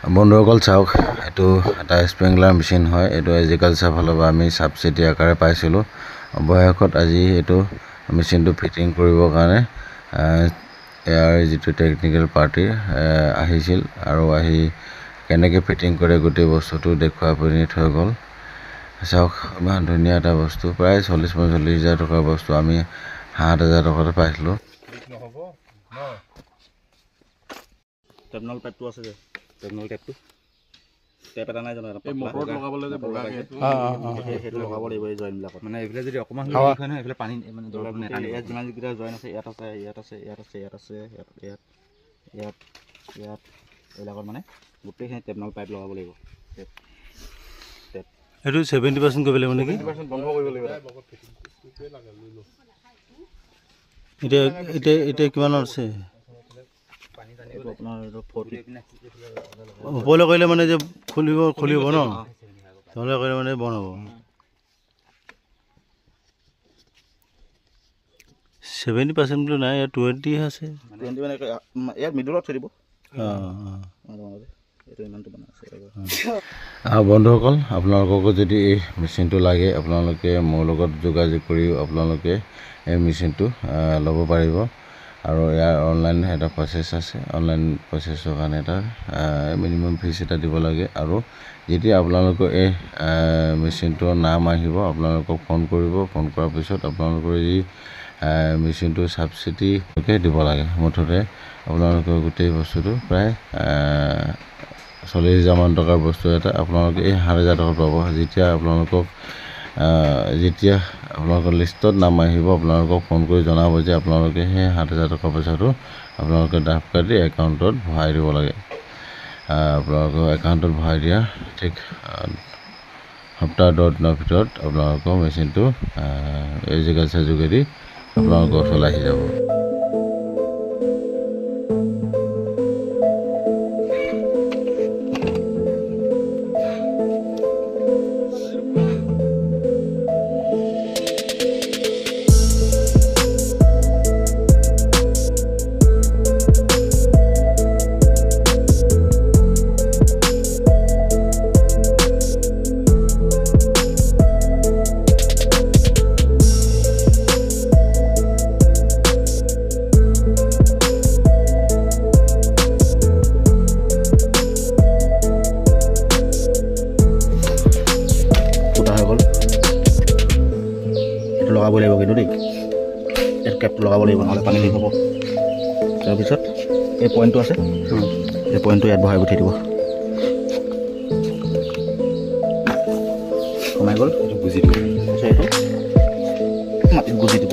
বন্ধুসকল চাওক, এইটো এটা স্প্ৰিংকলাৰ মেচিন হয়। এইটো এগ্ৰিকালচাৰ ফালৰ পৰা আমি সাবচিডি আকাৰে পাইছিলোঁ। অৱশেষত আজি এইটো মেচিনটো ফিটিং কৰিবৰ কাৰণে ইয়াৰ যিটো টেকনিকেল পাৰ্টি আহিছিল আৰু আহি কেনেকৈ ফিটিং কৰে গোটেই বস্তুটো দেখুৱাই পিনি থৈ গ'ল। চাওক, ইমান ধুনীয়া এটা বস্তু, প্ৰায় 40-45 হাজাৰ টকাৰ বস্তু আমি 7,000 টকাতে পাইছিলোঁ। টেপনল পাইপটো আছে যে, টেপনল টেপটো টেপ এটা নাই জানো, এই মটৰত লগাবলৈ যে বগাকে সেইটো লগাব লাগিব এই জইনবিলাকত। মানে এইফালে যদি অকণমান হয় নহয়, এইফালে পানী মানে দৰব নেটানে। ইয়াত যিমানকেইটা জইন আছে, ইয়াত আছে, ইয়াত আছে, ইয়াত আছে, ইয়াত আছে, ইয়াত ইয়াত ইয়াত ইয়াত এইবিলাকত মানে গোটেইখিনি টেপনল পাইপ লগাব লাগিব। টেপ টেপ এইটো 70% কৰিব লাগিব নেকি? 70% বন্ধ কৰিব লাগিব। এতিয়া কিমানত আছে? ওপৰলৈ কৰিলে মানে যে খুলিব ন, তললৈ কৰিলে মানে বন্ধ হ'ব। 70% বোলো নাই, ইয়াত 20 আছে। 20 মানে ইয়াত মিডলত থৈ দিব। বন্ধুসকল, আপোনালোককো যদি এই মেচিনটো লাগে, আপোনালোকে মোৰ লগত যোগাযোগ কৰি আপোনালোকে এই মেচিনটো ল'ব পাৰিব। আৰু ইয়াৰ অনলাইন এটা প্ৰচেছ আছে। অনলাইন প্ৰচেছৰ কাৰণে এটা মিনিমাম ফিজ এটা দিব লাগে। আৰু যেতিয়া আপোনালোকৰ এই মেচিনটোৰ নাম আহিব, আপোনালোকক ফোন কৰিব। ফোন কৰাৰ পিছত আপোনালোকৰ এই মেচিনটো ছাবচিডিকে দিব লাগে। মুঠতে আপোনালোকৰ গোটেই বস্তুটো প্ৰায় 40,000 টকাৰ বস্তু এটা আপোনালোকে এই 7,000 টকাত পাব। যেতিয়া আপোনালোকৰ লিষ্টত নাম আহিব, আপোনালোকক ফোন কৰি জনাব যে আপোনালোকে সেই 7,000 টকা পইচাটো আপোনালোকে ডাফ কাটি একাউণ্টত ভৰাই দিব লাগে। আপোনালোকৰ একাউণ্টত ভৰাই দিয়া ঠিক সপ্তাহ 10 দিনৰ ভিতৰত আপোনালোকৰ মেচিনটো এগ্ৰিকালচাৰ যোগেদি আপোনালোকৰ ওচৰলৈ আহি যাব। লগাব লাগিব কিন্তু দেই, এইটো কেপটো লগাব লাগিব, নহ'লে পানী লিক হ'ব। তাৰপিছত এই পইণ্টটো আছে, এই পইণ্টটো ইয়াত বহাই উঠাই দিব। সোমাই গ'ল, এইটো গুজি দিব। তাৰপিছত এইটো মাটিত গুজি দিব।